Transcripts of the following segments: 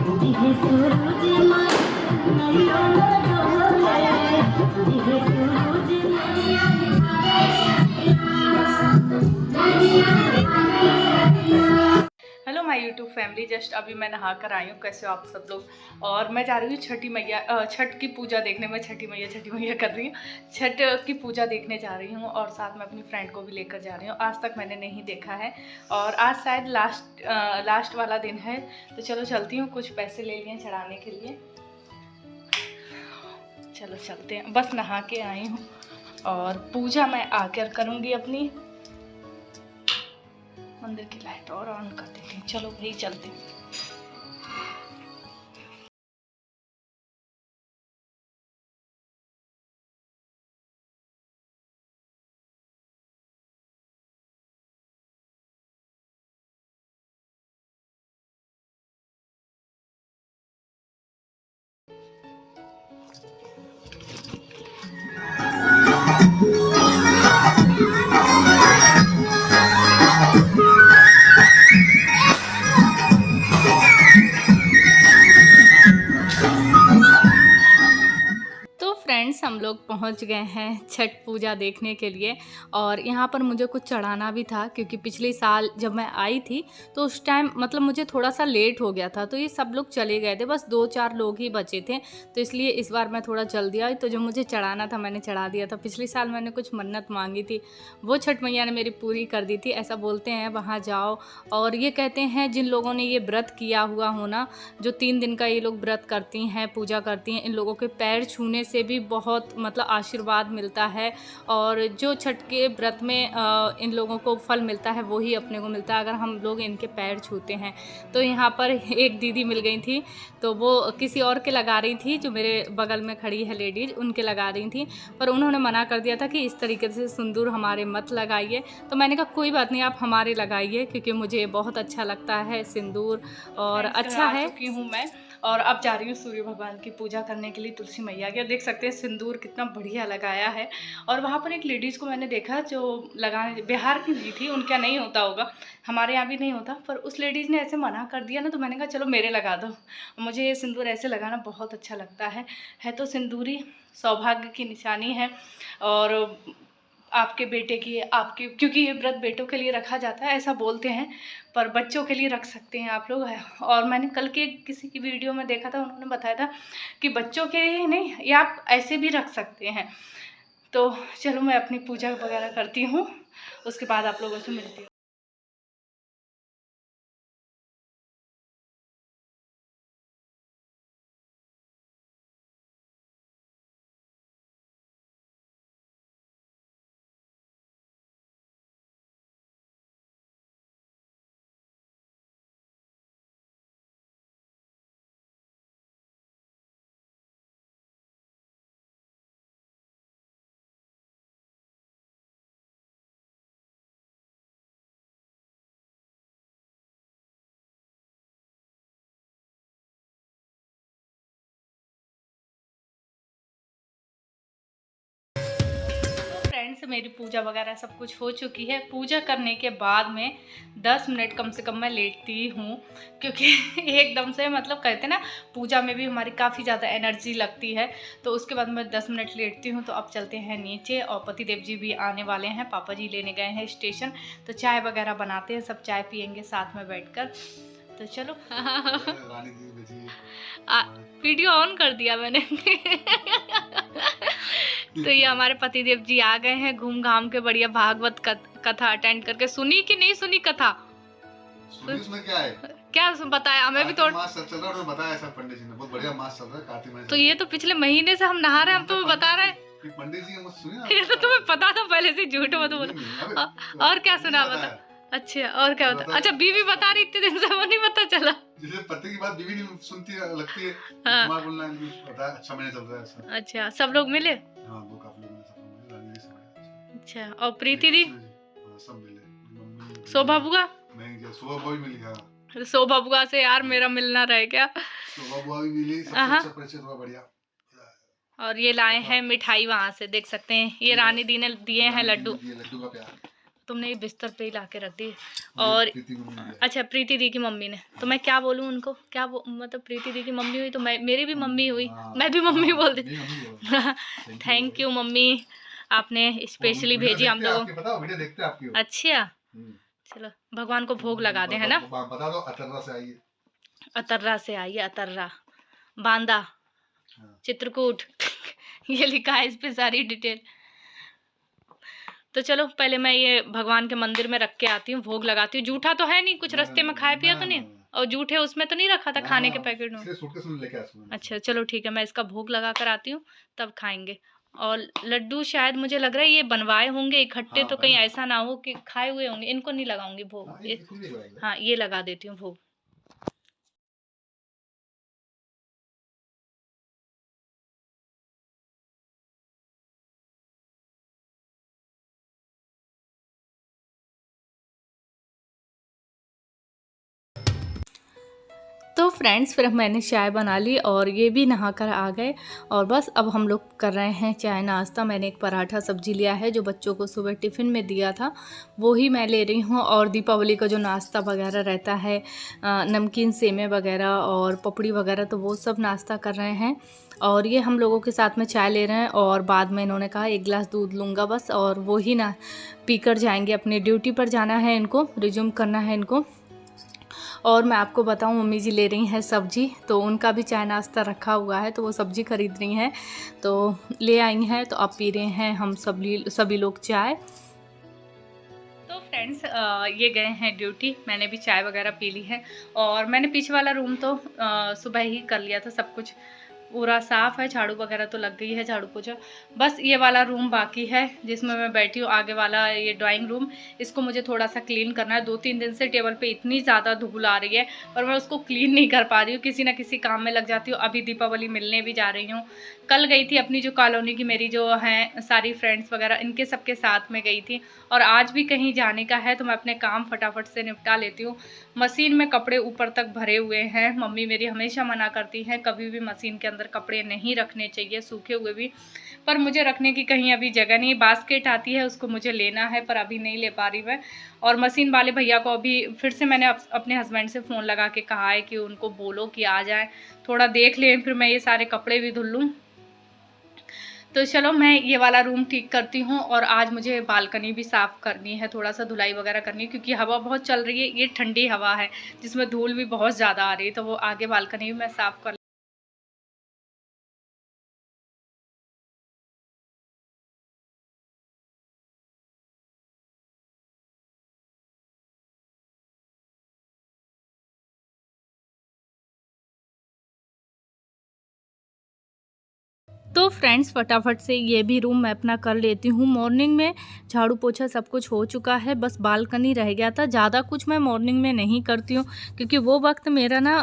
Hello my YouTube family, just अभी मैं नहा कर आई हूँ। कैसे हो आप सब लोग। और मैं जा रही हूँ छठी मैया छठ की पूजा देखने में। छठी मैया कर रही हूँ, छठ की पूजा देखने जा रही हूँ और साथ में अपनी फ्रेंड को भी लेकर जा रही हूँ। आज तक मैंने नहीं देखा है और आज शायद लास्ट वाला दिन है। तो चलो चलती हूँ, कुछ पैसे ले लिए चढ़ाने के लिए। चलो चलते हैं, बस नहा के आई हूँ और पूजा मैं आकर करूँगी अपनी। मंदिर की लाइट और ऑन कर देती हूँ। चलो भाई चलते हैं। फ्रेंड्स, हम लोग पहुंच गए हैं छठ पूजा देखने के लिए और यहाँ पर मुझे कुछ चढ़ाना भी था क्योंकि पिछले साल जब मैं आई थी तो उस टाइम मतलब मुझे थोड़ा सा लेट हो गया था। तो ये सब लोग चले गए थे, बस 2-4 लोग ही बचे थे। तो इसलिए इस बार मैं थोड़ा जल्दी आई, तो जो मुझे चढ़ाना था मैंने चढ़ा दिया था। पिछले साल मैंने कुछ मन्नत मांगी थी, वो छठ मैया ने मेरी पूरी कर दी थी। ऐसा बोलते हैं वहाँ जाओ, और ये कहते हैं जिन लोगों ने ये व्रत किया हुआ हो ना, जो 3 दिन का ये लोग व्रत करती हैं, पूजा करती हैं, इन लोगों के पैर छूने से भी बहुत मतलब आशीर्वाद मिलता है। और जो छठ के व्रत में इन लोगों को फल मिलता है वही अपने को मिलता है अगर हम लोग इनके पैर छूते हैं। तो यहाँ पर एक दीदी मिल गई थी, तो वो किसी और के लगा रही थी, जो मेरे बगल में खड़ी है लेडीज, उनके लगा रही थी। पर उन्होंने मना कर दिया था कि इस तरीके से सिंदूर हमारे मत लगाइए। तो मैंने कहा कोई बात नहीं, आप हमारे लगाइए, क्योंकि मुझे बहुत अच्छा लगता है सिंदूर और अच्छा है। चुकी हूँ मैं और अब जा रही हूँ सूर्य भगवान की पूजा करने के लिए तुलसी मैया के। देख सकते हैं सिंदूर कितना बढ़िया लगाया है। और वहाँ पर एक लेडीज़ को मैंने देखा जो लगाने, बिहार की ली थी, उनका नहीं होता होगा, हमारे यहाँ भी नहीं होता, पर उस लेडीज़ ने ऐसे मना कर दिया ना, तो मैंने कहा चलो मेरे लगा दो। मुझे ये सिंदूर ऐसे लगाना बहुत अच्छा लगता है तो सिंदूरी सौभाग्य की निशानी है। और आपके बेटे की, आपके, क्योंकि ये व्रत बेटों के लिए रखा जाता है ऐसा बोलते हैं, पर बच्चों के लिए रख सकते हैं आप लोग। और मैंने कल के किसी की वीडियो में देखा था, उन्होंने बताया था कि बच्चों के लिए नहीं, ये आप ऐसे भी रख सकते हैं। तो चलो मैं अपनी पूजा वगैरह करती हूँ, उसके बाद आप लोगों से मिलती हूँ। फ्रेंड्स, मेरी पूजा वगैरह सब कुछ हो चुकी है। पूजा करने के बाद में 10 मिनट कम से कम मैं लेटती हूँ, क्योंकि एकदम से मतलब कहते ना, पूजा में भी हमारी काफ़ी ज़्यादा एनर्जी लगती है। तो उसके बाद मैं 10 मिनट लेटती हूँ। तो अब चलते हैं नीचे, और पतिदेव जी भी आने वाले हैं, पापा जी लेने गए हैं स्टेशन। तो चाय वगैरह बनाते हैं, सब चाय पियेंगे साथ में बैठकर। तो चलो वीडियो ऑन कर दिया मैंने। तो ये हमारे पतिदेव जी आ गए हैं घूम घाम के, बढ़िया भागवत कथा अटेंड करके। सुनी कि नहीं सुनी कथा? उसमें क्या है, क्या बताया हमें भी तो। मास चल रहा है, बताया सब पंडित जी ने, बहुत बढ़िया मास चल रहा है कार्तिक महीने। तो ये तो पिछले महीने से हम नहा रहे हैं, हम तुम्हें बता रहे हैं। पंडित जी ने सुनी ना, ये तो तुम्हें पता था पहले से, झूठ मत बोलो। और क्या सुना बता। अच्छा, और क्या बता? अच्छा, बीवी बता रही इतने दिन से, वो नहीं पता चला? जैसे पति की बात बीवी नहीं सुनती लगती है, तुम्हारा बोलना पता है, अच्छा महीने चल रहा है ऐसा। अच्छा, सब लोग मिले? हाँ, वो काफी लोग मिले। अच्छा, और प्रीति दी? सब मिले। शोभा बुआ? नहीं, शोभा बुआ भी मिली। हाँ, शोभा बुआ से यार मेरा मिलना रह गया। शोभा बुआ भी मिली, सबसे अच्छा परिचय हुआ, बढ़िया। और ये लाए हैं मिठाई वहां से, देख सकते हैं, ये रानी दी ने दिए हैं लड्डू। लड्डू का प्यार। तुमने ये बिस्तर पे ही ला के रख दी। और अच्छा, प्रीति दी की मम्मी ने, तो मैं क्या बोलूँ उनको, क्या मतलब प्रीति दी की मम्मी हुई तो मैं, मेरी भी मम्मी हुई, मैं भी मम्मी बोल दी। थैंक यू मम्मी, आपने स्पेशली भेजी हम लोगों। अच्छा चलो, भगवान को भोग लगा दे, है ना। बता दो, अतर्रा से आई है। अतर्रा से आई है, अतर्रा, बांदा, चित्रकूट। ये लिखा है इस पे सारी डिटेल। तो चलो पहले मैं ये भगवान के मंदिर में रख के आती हूँ, भोग लगाती हूँ। जूठा तो है नहीं, कुछ रास्ते में खाया पिया तो नहीं, और जूठे उसमें तो नहीं रखा था खाने के पैकेट में। अच्छा चलो ठीक है, मैं इसका भोग लगा कर आती हूँ, तब खाएंगे। और लड्डू शायद मुझे लग रहा है ये बनवाए होंगे इकट्ठे, तो कहीं ऐसा ना हो कि खाए हुए होंगे। इनको नहीं लगाऊंगी भोग, हाँ ये लगा देती हूँ भोग। तो फ्रेंड्स फिर मैंने चाय बना ली और ये भी नहा कर आ गए, और बस अब हम लोग कर रहे हैं चाय नाश्ता। मैंने एक पराठा सब्जी लिया है जो बच्चों को सुबह टिफ़िन में दिया था, वो ही मैं ले रही हूँ। और दीपावली का जो नाश्ता वगैरह रहता है, नमकीन सेमे वगैरह और पपड़ी वगैरह, तो वो सब नाश्ता कर रहे हैं। और ये हम लोगों के साथ में चाय ले रहे हैं, और बाद में इन्होंने कहा एक गिलास दूध लूँगा बस, और वो ही ना पी कर जाएंगे। अपनी ड्यूटी पर जाना है इनको, रिज्यूम करना है इनको। और मैं आपको बताऊं, मम्मी जी ले रही हैं सब्जी, तो उनका भी चाय नाश्ता रखा हुआ है, तो वो सब्जी खरीद रही हैं, तो ले आई हैं। तो अब पी रहे हैं हम सभी लोग चाय। तो फ्रेंड्स ये गए हैं ड्यूटी, मैंने भी चाय वगैरह पी ली है। और मैंने पीछे वाला रूम तो सुबह ही कर लिया था, सब कुछ पूरा साफ़ है, झाड़ू वगैरह तो लग गई है, झाड़ू पोछा। बस ये वाला रूम बाकी है जिसमें मैं बैठी हूँ, आगे वाला ये ड्राइंग रूम, इसको मुझे थोड़ा सा क्लीन करना है। 2-3 दिन से टेबल पे इतनी ज़्यादा धूल आ रही है, पर मैं उसको क्लीन नहीं कर पा रही हूँ, किसी ना किसी काम में लग जाती हूँ। अभी दीपावली मिलने भी जा रही हूँ, कल गई थी अपनी जो कॉलोनी की मेरी जो हैं सारी फ्रेंड्स वगैरह, इनके सबके साथ में गई थी। और आज भी कहीं जाने का है, तो मैं अपने काम फटाफट से निपटा लेती हूँ। मशीन में कपड़े ऊपर तक भरे हुए हैं, मम्मी मेरी हमेशा मना करती हैं कभी भी मशीन के अंदर कपड़े नहीं रखने चाहिए, सूखे हुए भी। पर मुझे रखने की कहीं अभी जगह नहीं, बास्केट आती है उसको मुझे लेना है, पर अभी नहीं ले पा रही मैं। और मशीन वाले भैया को अभी फिर से मैंने अपने हस्बैंड से फ़ोन लगा के कहा है कि उनको बोलो कि आ जाए, थोड़ा देख लें, फिर मैं ये सारे कपड़े भी धुल लूँ। तो चलो मैं ये वाला रूम ठीक करती हूँ, और आज मुझे बालकनी भी साफ़ करनी है, थोड़ा सा धुलाई वगैरह करनी है, क्योंकि हवा बहुत चल रही है, ये ठंडी हवा है जिसमें धूल भी बहुत ज़्यादा आ रही है, तो वो आगे बालकनी भी मैं साफ़ कर तो फ्रेंड्स फटाफट से ये भी रूम मैं अपना कर लेती हूँ। मॉर्निंग में झाड़ू पोछा सब कुछ हो चुका है, बस बालकनी रह गया था। ज़्यादा कुछ मैं मॉर्निंग में नहीं करती हूँ, क्योंकि वो वक्त मेरा ना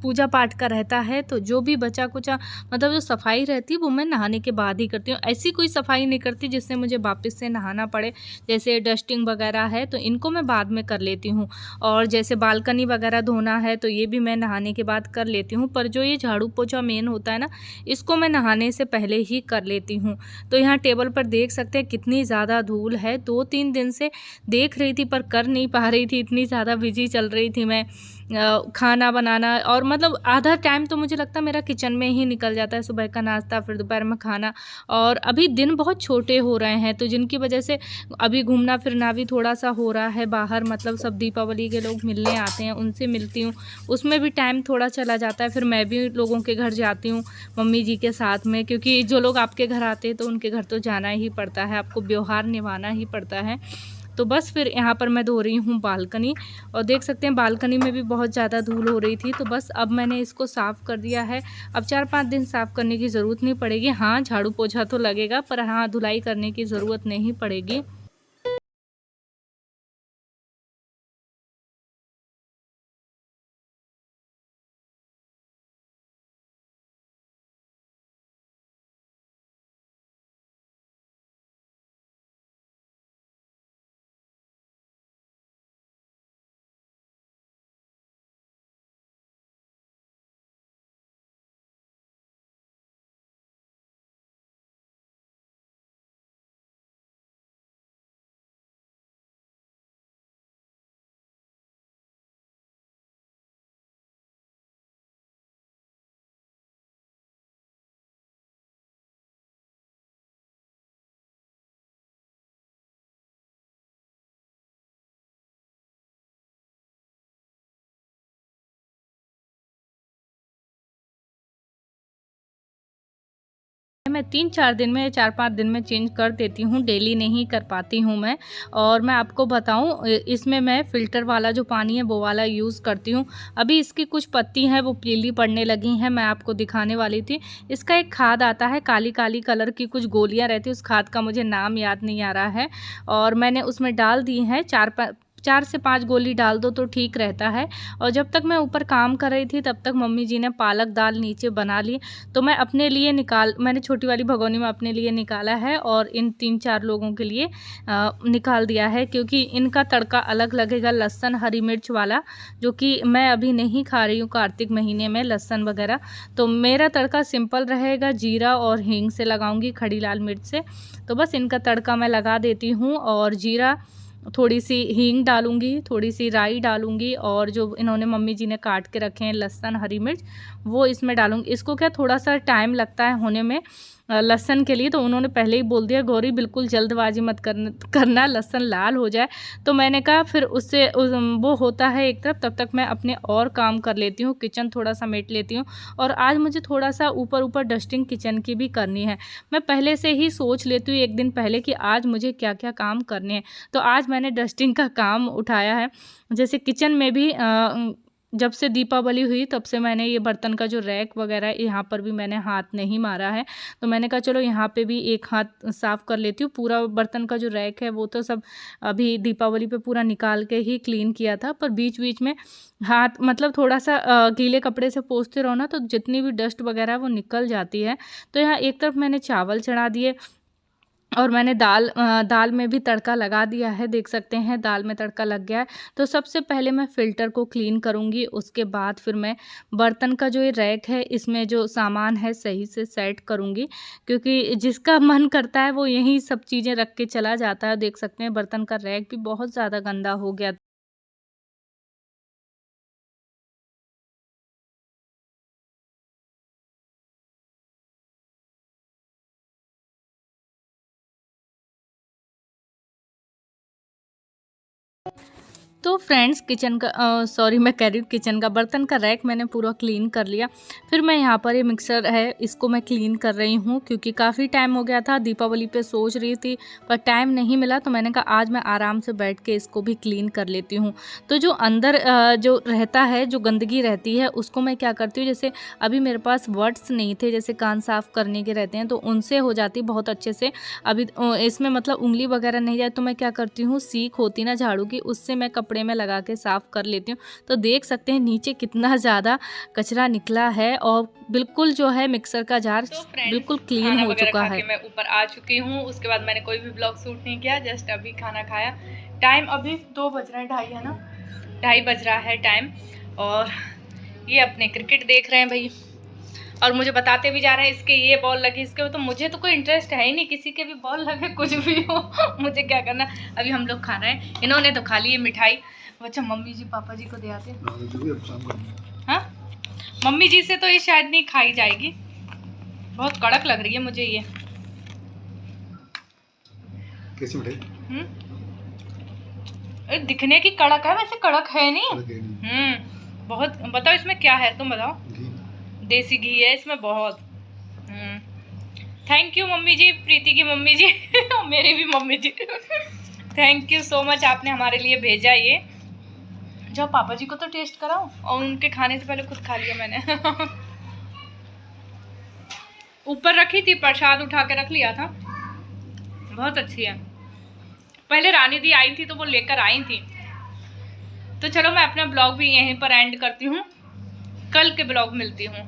पूजा पाठ का रहता है, तो जो भी बचा कुचा मतलब जो सफाई रहती है वो मैं नहाने के बाद ही करती हूँ। ऐसी कोई सफाई नहीं करती जिससे मुझे वापस से नहाना पड़े, जैसे डस्टिंग वगैरह है तो इनको मैं बाद में कर लेती हूँ। और जैसे बालकनी वगैरह धोना है तो ये भी मैं नहाने के बाद कर लेती हूँ, पर जो ये झाड़ू पोछा मेन होता है ना, इसको मैं नहाने से पहले ही कर लेती हूँ। तो यहाँ टेबल पर देख सकते हैं कितनी ज़्यादा धूल है, 2-3 दिन से देख रही थी पर कर नहीं पा रही थी, इतनी ज़्यादा बिजी चल रही थी मैं। खाना बनाना, और मतलब आधा टाइम तो मुझे लगता है मेरा किचन में ही निकल जाता है, सुबह का नाश्ता फिर दोपहर में खाना। और अभी दिन बहुत छोटे हो रहे हैं, तो जिनकी वजह से अभी घूमना फिरना भी थोड़ा सा हो रहा है बाहर, मतलब सब दीपावली के लोग मिलने आते हैं, उनसे मिलती हूँ, उसमें भी टाइम थोड़ा चला जाता है। फिर मैं भी लोगों के घर जाती हूँ मम्मी जी के साथ में, क्योंकि जो लोग आपके घर आते हैं तो उनके घर तो जाना ही पड़ता है, आपको व्यवहार निभाना ही पड़ता है। तो बस फिर यहाँ पर मैं धो रही हूँ बालकनी, और देख सकते हैं बालकनी में भी बहुत ज़्यादा धूल हो रही थी, तो बस अब मैंने इसको साफ़ कर दिया है। अब 4-5 दिन साफ़ करने की ज़रूरत नहीं पड़ेगी। हाँ, झाड़ू पोछा तो लगेगा, पर हाँ धुलाई करने की ज़रूरत नहीं पड़ेगी। मैं 3-4 दिन में, 4-5 दिन में चेंज कर देती हूँ, डेली नहीं कर पाती हूँ मैं। और मैं आपको बताऊँ, इसमें मैं फ़िल्टर वाला जो पानी है वो वाला यूज़ करती हूँ। अभी इसकी कुछ पत्ती हैं वो पीली पड़ने लगी हैं, मैं आपको दिखाने वाली थी। इसका एक खाद आता है, काली काली कलर की कुछ गोलियाँ रहती हैं, उस खाद का मुझे नाम याद नहीं आ रहा है, और मैंने उसमें डाल दी हैं 4 से 5 गोली डाल दो तो ठीक रहता है। और जब तक मैं ऊपर काम कर रही थी तब तक मम्मी जी ने पालक दाल नीचे बना ली, तो मैं अपने लिए मैंने छोटी वाली भगोनी में अपने लिए निकाला है और इन 3-4 लोगों के लिए निकाल दिया है, क्योंकि इनका तड़का अलग लगेगा, लहसुन हरी मिर्च वाला, जो कि मैं अभी नहीं खा रही हूँ कार्तिक महीने में लहसुन वगैरह। तो मेरा तड़का सिंपल रहेगा, जीरा और हींग से लगाऊंगी, खड़ी लाल मिर्च से। तो बस इनका तड़का मैं लगा देती हूँ, और जीरा, थोड़ी सी हींग डालूंगी, थोड़ी सी राई डालूंगी, और जो इन्होंने मम्मी जी ने काट के रखे हैं लहसुन हरी मिर्च वो इसमें डालूंगी। इसको क्या थोड़ा सा टाइम लगता है होने में लहसुन के लिए, तो उन्होंने पहले ही बोल दिया गौरी बिल्कुल जल्दबाजी मत करना, लहसुन लाल हो जाए। तो मैंने कहा फिर उससे वो होता है एक तरफ, तब तक मैं अपने और काम कर लेती हूँ, किचन थोड़ा समेट लेती हूँ। और आज मुझे थोड़ा सा ऊपर डस्टिंग किचन की भी करनी है। मैं पहले से ही सोच लेती हूँ एक दिन पहले कि आज मुझे क्या क्या काम करने हैं, तो आज मैंने डस्टिंग का काम उठाया है। जैसे किचन में भी जब से दीपावली हुई तब से मैंने ये बर्तन का जो रैक वगैरह है यहाँ पर भी मैंने हाथ नहीं मारा है, तो मैंने कहा चलो यहाँ पे भी एक हाथ साफ़ कर लेती हूँ। पूरा बर्तन का जो रैक है वो तो सब अभी दीपावली पे पूरा निकाल के ही क्लीन किया था, पर बीच बीच में हाथ मतलब थोड़ा सा गीले कपड़े से पोंछते रहो ना, तो जितनी भी डस्ट वगैरह वो निकल जाती है। तो यहाँ एक तरफ मैंने चावल चढ़ा दिए, और मैंने दाल में भी तड़का लगा दिया है, देख सकते हैं दाल में तड़का लग गया है। तो सबसे पहले मैं फ़िल्टर को क्लीन करूँगी, उसके बाद फिर मैं बर्तन का जो ये रैक है इसमें जो सामान है सही से सेट करूँगी, क्योंकि जिसका मन करता है वो यही सब चीज़ें रख के चला जाता है। देख सकते हैं बर्तन का रैक भी बहुत ज़्यादा गंदा हो गया। तो फ्रेंड्स किचन का सॉरी मैं कह रही हूँ किचन का, बर्तन का रैक मैंने पूरा क्लीन कर लिया। फिर मैं यहाँ पर ये मिक्सर है इसको मैं क्लीन कर रही हूँ, क्योंकि काफ़ी टाइम हो गया था, दीपावली पे सोच रही थी पर टाइम नहीं मिला, तो मैंने कहा आज मैं आराम से बैठ के इसको भी क्लीन कर लेती हूँ। तो जो अंदर जो रहता है, जो गंदगी रहती है उसको मैं क्या करती हूँ, जैसे अभी मेरे पास वर्ड्स नहीं थे, जैसे कान साफ़ करने के रहते हैं तो उनसे हो जाती बहुत अच्छे से। अभी इसमें मतलब उंगली वगैरह नहीं जाए तो मैं क्या करती हूँ, सीख होती ना झाड़ू की, उससे मैं कपड़े में लगा के साफ़ कर लेती हूँ। तो देख सकते हैं नीचे कितना ज़्यादा कचरा निकला है, और बिल्कुल जो है मिक्सर का जार तो बिल्कुल क्लीन हो चुका है। मैं ऊपर आ चुकी हूँ, उसके बाद मैंने कोई भी ब्लॉग शूट नहीं किया, जस्ट अभी खाना खाया। टाइम अभी 2 बज रहा है, 2:30 है ना, 2:30 बज रहा है टाइम। और ये अपने क्रिकेट देख रहे हैं भाई, और मुझे बताते भी जा रहे हैं इसके ये बॉल लगी, इसके, तो मुझे तो कोई इंटरेस्ट है ही नहीं, किसी के भी बॉल लगे कुछ भी हो मुझे क्या करना। अभी हम लोग खा रहे हैं, इन्होंने तो खा ली है मिठाई। अच्छा मम्मी जी पापा जी को दे आते हैं। हाँ मम्मी जी से तो ये शायद नहीं खाई जाएगी, बहुत कड़क लग रही है मुझे ये। कैसी मिठाई? दिखने की कड़क है, वैसे कड़क है नहीं। बहुत। बताओ इसमें क्या है, तुम बताओ। देसी घी है इसमें बहुत। Thank you mummy ji, Preeti की मम्मी जी मेरी भी mummy ji thank you so much, आपने हमारे लिए भेजा ये। जाओ पापा जी को तो टेस्ट कराओ, और उनके खाने से पहले खुद खा लिया मैंने ऊपर रखी थी, प्रसाद उठा के रख लिया था। बहुत अच्छी है, पहले रानी दी आई थी तो वो लेकर आई थी। तो चलो मैं अपना ब्लॉग भी यहीं पर एंड करती हूँ, कल के ब्लॉग मिलती हूँ।